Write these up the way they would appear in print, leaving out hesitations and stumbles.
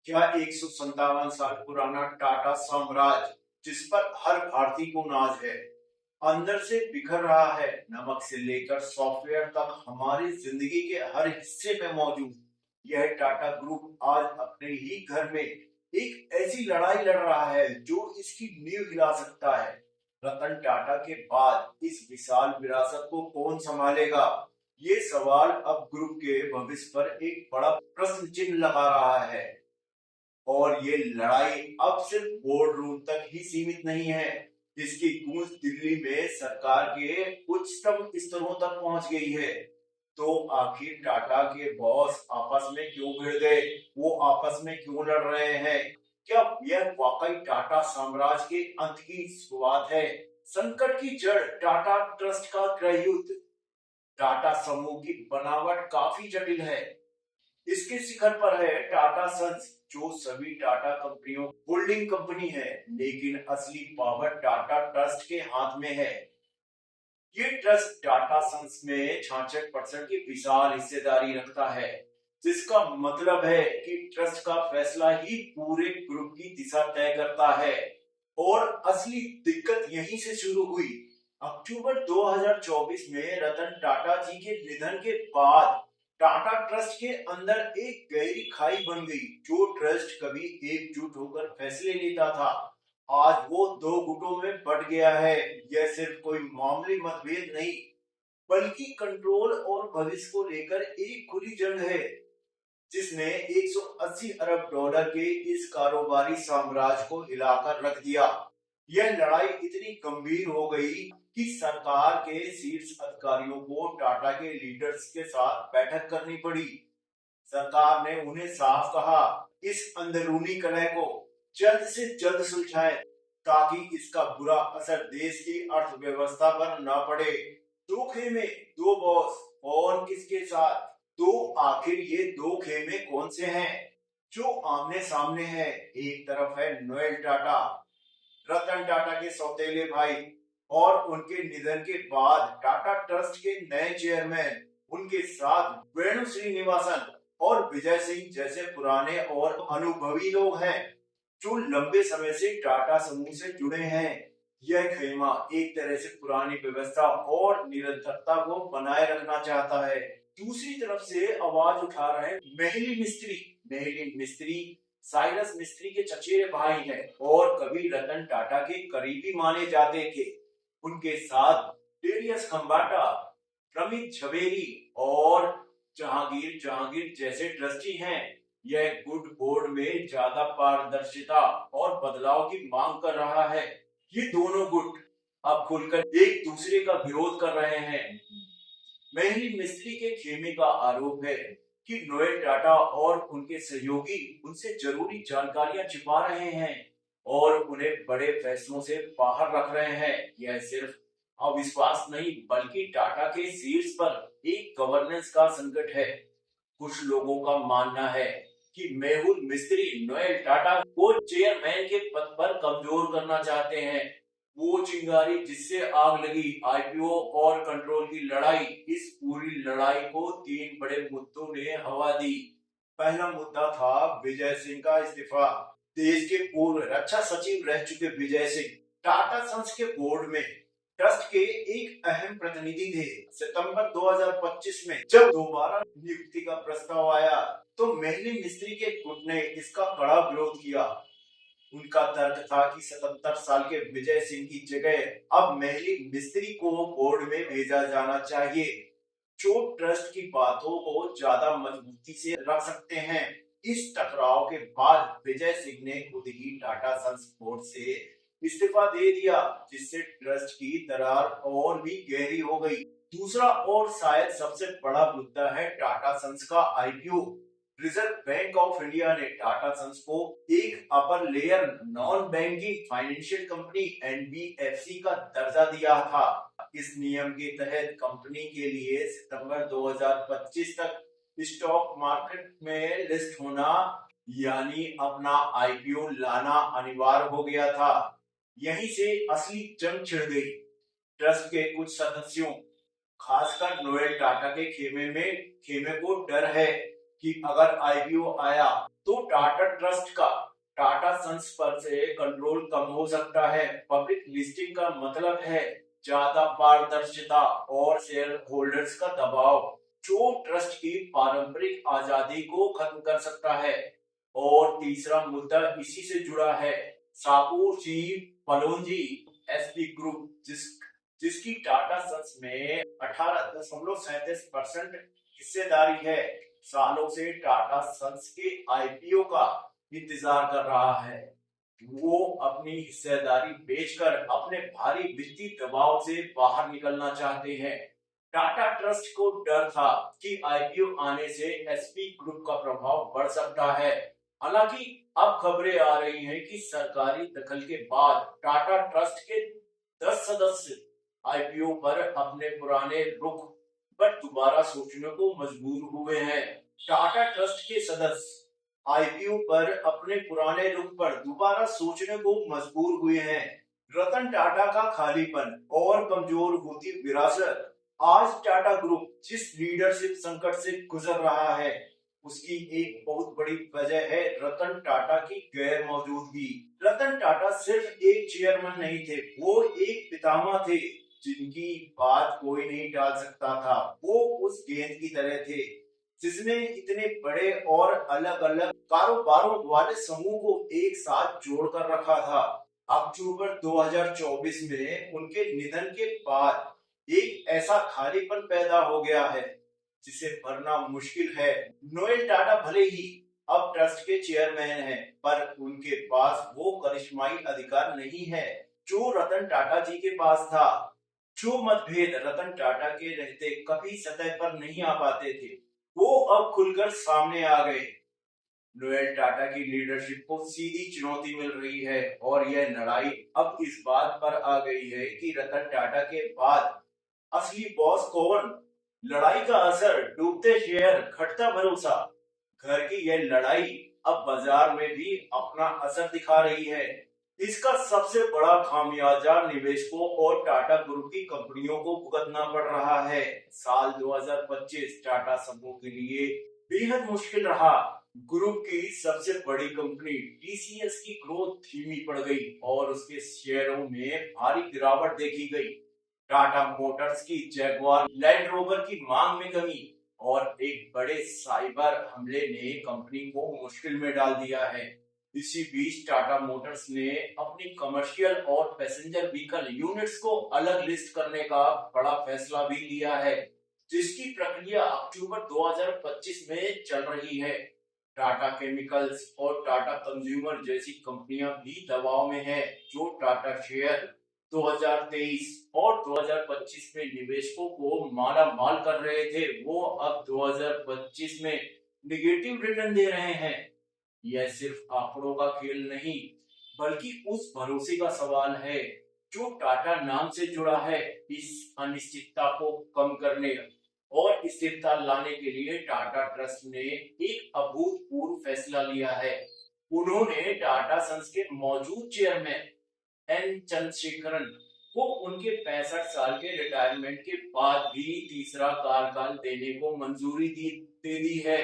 क्या 157 साल पुराना टाटा साम्राज्य, जिस पर हर भारतीय को नाज है, अंदर से बिखर रहा है। नमक से लेकर सॉफ्टवेयर तक हमारी जिंदगी के हर हिस्से में मौजूद यह टाटा ग्रुप आज अपने ही घर में एक ऐसी लड़ाई लड़ रहा है जो इसकी नींव हिला सकता है। रतन टाटा के बाद इस विशाल विरासत को कौन संभालेगा? ये सवाल अब ग्रुप के भविष्य पर एक बड़ा प्रश्न चिन्ह लगा रहा है। और ये लड़ाई अब सिर्फ बोर्ड रूम तक ही सीमित नहीं है। इसकी गूंज दिल्ली में सरकार के उच्चतम स्तरों तक पहुंच गई है। तो आखिर टाटा के बॉस आपस में क्यों भिड़ गए? वो आपस में क्यों लड़ रहे हैं? क्या यह वाकई टाटा साम्राज्य के अंत की शुरुआत है? संकट की जड़ टाटा ट्रस्ट का गृह युद्ध। टाटा समूह की बनावट काफी जटिल है। इसके शिखर पर है टाटा सन्स, जो सभी टाटा कंपनियों होल्डिंग कंपनी है, लेकिन असली पावर टाटा ट्रस्ट के हाथ में है। ये ट्रस्ट टाटा सन्स में 66% की विशाल हिस्सेदारी रखता है, जिसका मतलब है कि ट्रस्ट का फैसला ही पूरे ग्रुप की दिशा तय करता है। और असली दिक्कत यहीं से शुरू हुई। अक्टूबर 2024 में रतन टाटा जी के निधन के बाद टाटा ट्रस्ट के अंदर एक गहरी खाई बन गई। जो ट्रस्ट कभी एकजुट होकर फैसले लेता था, आज वो दो गुटों में बट गया है। यह सिर्फ कोई मामूली मतभेद नहीं, बल्कि कंट्रोल और भविष्य को लेकर एक खुली जंग है, जिसने 180 अरब डॉलर के इस कारोबारी साम्राज्य को हिलाकर रख दिया। यह लड़ाई इतनी गंभीर हो गई कि सरकार के शीर्ष अधिकारियों को टाटा के लीडर्स के साथ बैठक करनी पड़ी। सरकार ने उन्हें साफ कहा, इस अंदरूनी कलह को जल्द से जल्द सुलझाएं, ताकि इसका बुरा असर देश की अर्थव्यवस्था पर न पड़े। दो खेमे, दो बॉस, कौन किसके साथ? तो आखिर ये दो खेमे कौन से हैं जो आमने सामने हैं? एक तरफ है नोएल टाटा, रतन टाटा के सौतेले भाई, और उनके निधन के बाद टाटा ट्रस्ट के नए चेयरमैन। उनके साथ वेणु श्रीनिवासन और विजय सिंह जैसे पुराने और अनुभवी लोग हैं, जो लंबे समय से टाटा समूह से जुड़े हैं। यह खेमा एक तरह से पुरानी व्यवस्था और निरंतरता को बनाए रखना चाहता है। दूसरी तरफ से आवाज उठा रहे मेहली मिस्त्री। मेहली मिस्त्री साइरस मिस्त्री के चचेरे भाई हैं और कभी रतन टाटा के करीबी माने जाते थे। उनके साथ डेरियस खम्बाटा, प्रमित झवेरी और जहांगीर जहांगीर जैसे ट्रस्टी हैं। यह गुड बोर्ड में ज्यादा पारदर्शिता और बदलाव की मांग कर रहा है। ये दोनों गुट अब खुलकर एक दूसरे का विरोध कर रहे हैं। मेहली मिस्त्री के खेमे का आरोप है कि नोएल टाटा और उनके सहयोगी उनसे जरूरी जानकारियां छिपा रहे हैं और उन्हें बड़े फैसलों से बाहर रख रहे हैं। यह सिर्फ अविश्वास नहीं, बल्कि टाटा के शीर्ष पर एक गवर्नेंस का संकट है। कुछ लोगों का मानना है कि मेहुल मिस्त्री नोएल टाटा को चेयरमैन के पद पर कमजोर करना चाहते हैं। वो चिंगारी जिससे आग लगी आईपीओ और कंट्रोल की लड़ाई। इस पूरी लड़ाई को तीन बड़े मुद्दों ने हवा दी। पहला मुद्दा था विजय सिंह का इस्तीफा। देश के पूर्व रक्षा सचिव रह चुके विजय सिंह टाटा सन्स के बोर्ड में ट्रस्ट के एक अहम प्रतिनिधि थे। सितंबर 2025 में जब दोबारा नियुक्ति का प्रस्ताव आया, तो मेहली मिस्त्री के गुट ने इसका कड़ा विरोध किया। उनका तर्क था कि 77 साल के विजय सिंह की जगह अब मेहली मिस्त्री को बोर्ड में भेजा जाना चाहिए, जो ट्रस्ट की बातों को ज्यादा मजबूती से रख सकते हैं। इस टकराव के बाद विजय सिंह ने खुद ही टाटा सन्स बोर्ड से इस्तीफा दे दिया, जिससे ट्रस्ट की दरार और भी गहरी हो गई। दूसरा और शायद सबसे बड़ा मुद्दा है टाटा सन्स का IPO. Reserve bank of India ने टाटा सन्स को एक upper layer non banking financial company NBFC का दर्जा दिया था। इस नियम के तहत कंपनी के लिए सितंबर 2025 तक स्टॉक मार्केट में लिस्ट होना, यानी अपना आईपीओ लाना अनिवार्य हो गया था। यहीं से असली जंग छिड़ गई। ट्रस्ट के कुछ सदस्यों, खासकर नोएल टाटा के खेमे को डर है कि अगर आईपीओ आया तो टाटा ट्रस्ट का टाटा सन्स पर से कंट्रोल कम हो सकता है। पब्लिक लिस्टिंग का मतलब है ज्यादा पारदर्शिता और शेयर होल्डर्स का दबाव, जो ट्रस्ट की पारंपरिक आजादी को खत्म कर सकता है। और तीसरा मुद्दा इसी से जुड़ा है, साकूर जी पलोंजी एसपी ग्रुप, जिसकी टाटा सन्स में 18.37% हिस्सेदारी है, सालों से टाटा सन्स के आईपीओ का इंतजार कर रहा है। वो अपनी हिस्सेदारी बेचकर अपने भारी वित्तीय दबाव से बाहर निकलना चाहते हैं। टाटा ट्रस्ट को डर था कि आईपीओ आने से एसपी ग्रुप का प्रभाव बढ़ सकता है। हालांकि अब खबरें आ रही हैं कि सरकारी दखल के बाद टाटा ट्रस्ट के 10 सदस्य आईपीओ पर अपने पुराने रुख पर दोबारा सोचने को मजबूर हुए हैं। टाटा ट्रस्ट के सदस्य आईपीओ पर अपने पुराने रुख पर दोबारा सोचने को मजबूर हुए हैं। रतन टाटा का खालीपन और कमजोर होती विरासत, आज टाटा ग्रुप जिस लीडरशिप संकट से गुजर रहा है, उसकी एक बहुत बड़ी वजह है रतन टाटा की गैर मौजूदगी। रतन टाटा सिर्फ एक चेयरमैन नहीं थे, वो एक पितामह थे जिनकी बात कोई नहीं टाल सकता था। वो उस गेंद की तरह थे जिसने इतने बड़े और अलग अलग कारोबारों वाले समूह को एक साथ जोड़कर रखा था। अक्टूबर 2024 में उनके निधन के बाद एक ऐसा खालीपन पैदा हो गया है जिसे भरना मुश्किल है। नोएल टाटा भले ही अब ट्रस्ट के चेयरमैन हैं, पर उनके पास वो करिश्माई अधिकार नहीं है जो रतन टाटा जी के पास था। जो मतभेद रतन टाटा के रहते कभी सतह पर नहीं आ पाते थे, वो अब खुलकर सामने आ गए। नोएल टाटा की लीडरशिप को सीधी चुनौती मिल रही है और यह लड़ाई अब इस बात पर आ गई है कि रतन टाटा के बाद असली बॉस कौन। लड़ाई का असर, डूबते शेयर, घटता भरोसा। घर की यह लड़ाई अब बाजार में भी अपना असर दिखा रही है। इसका सबसे बड़ा खामियाजा निवेशकों और टाटा ग्रुप की कंपनियों को भुगतना पड़ रहा है। साल 2025 टाटा समूह के लिए बेहद मुश्किल रहा। ग्रुप की सबसे बड़ी कंपनी टीसीएस की ग्रोथ धीमी पड़ गई और उसके शेयरों में भारी गिरावट देखी गई। टाटा मोटर्स की जैगवार लैंड रोवर की मांग में कमी और एक बड़े साइबर हमले ने कंपनी को मुश्किल में डाल दिया है। इसी बीच टाटा मोटर्स ने अपनी कमर्शियल और पैसेंजर व्हीकल यूनिट्स को अलग लिस्ट करने का बड़ा फैसला भी लिया है, जिसकी प्रक्रिया अक्टूबर 2025 में चल रही है। टाटा केमिकल्स और टाटा कंज्यूमर जैसी कंपनियां भी दबाव में हैं, जो टाटा शेयर 2023 और 2025 में निवेशकों को माला माल कर रहे थे, वो अब 2025 में निगेटिव रिटर्न दे रहे हैं। यह सिर्फ आंकड़ों का खेल नहीं, बल्कि उस भरोसे का सवाल है जो टाटा नाम से जुड़ा है। इस अनिश्चितता को कम करने और स्थिरता लाने के लिए टाटा ट्रस्ट ने एक अभूतपूर्व फैसला लिया है। उन्होंने टाटा सन्स के मौजूद चेयरमैन एन चंद्रशेखरन को उनके 65 साल के रिटायरमेंट के बाद भी तीसरा कार्यकाल देने को मंजूरी दे दी है।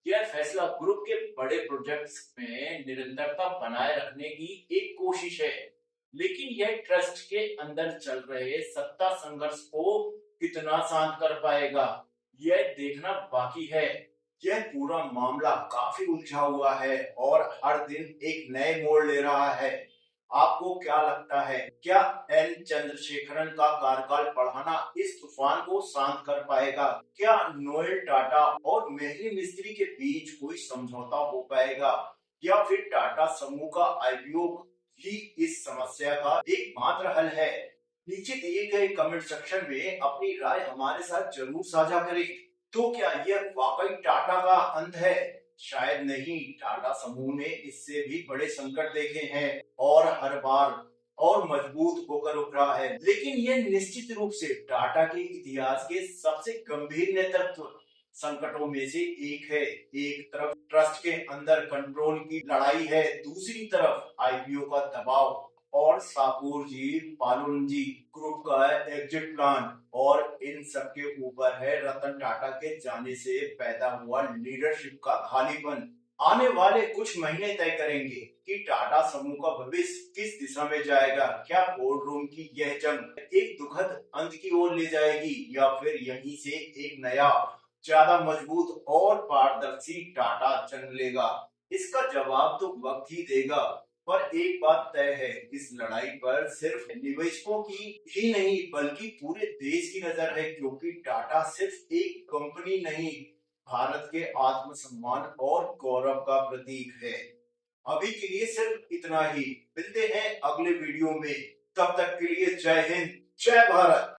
यह फैसला ग्रुप के बड़े प्रोजेक्ट्स में निरंतरता बनाए रखने की एक कोशिश है, लेकिन यह ट्रस्ट के अंदर चल रहे सत्ता संघर्ष को कितना शांत कर पाएगा, यह देखना बाकी है। यह पूरा मामला काफी उलझा हुआ है और हर दिन एक नए मोड़ ले रहा है। आपको क्या लगता है, क्या एन चंद्रशेखरन का कार्यकाल बढ़ाना इस तूफान को शांत कर पाएगा? क्या नोएल टाटा और मेहली मिस्त्री के बीच कोई समझौता हो पाएगा, या फिर टाटा समूह का आईपीओ ही इस समस्या का एकमात्र हल है? नीचे दिए गए कमेंट सेक्शन में अपनी राय हमारे साथ जरूर साझा करें। तो क्या यह वाकई टाटा का अंत है? शायद नहीं, टाटा समूह ने इससे भी बड़े संकट देखे हैं और हर बार और मजबूत होकर उभरा है। लेकिन यह निश्चित रूप से टाटा के इतिहास के सबसे गंभीर नेतृत्व संकटों में से एक है। एक तरफ ट्रस्ट के अंदर कंट्रोल की लड़ाई है, दूसरी तरफ आईपीओ का दबाव और साकूर जी पालुंजी ग्रुप का एग्जिट प्लान, और इन सब के ऊपर है रतन टाटा के जाने से पैदा हुआ लीडरशिप का खालीपन। आने वाले कुछ महीने तय करेंगे कि टाटा समूह का भविष्य किस दिशा में जाएगा। क्या बोर्ड रूम की यह जंग एक दुखद अंत की ओर ले जाएगी या फिर यहीं से एक नया, ज्यादा मजबूत और पारदर्शी टाटा जन्म लेगा? इसका जवाब तो वक्त ही देगा। पर एक बात तय है, इस लड़ाई पर सिर्फ निवेशकों की ही नहीं बल्कि पूरे देश की नजर है, क्योंकि टाटा सिर्फ एक कंपनी नहीं, भारत के आत्मसम्मान और गौरव का प्रतीक है। अभी के लिए सिर्फ इतना ही। मिलते हैं अगले वीडियो में। तब तक के लिए जय हिंद, जय भारत।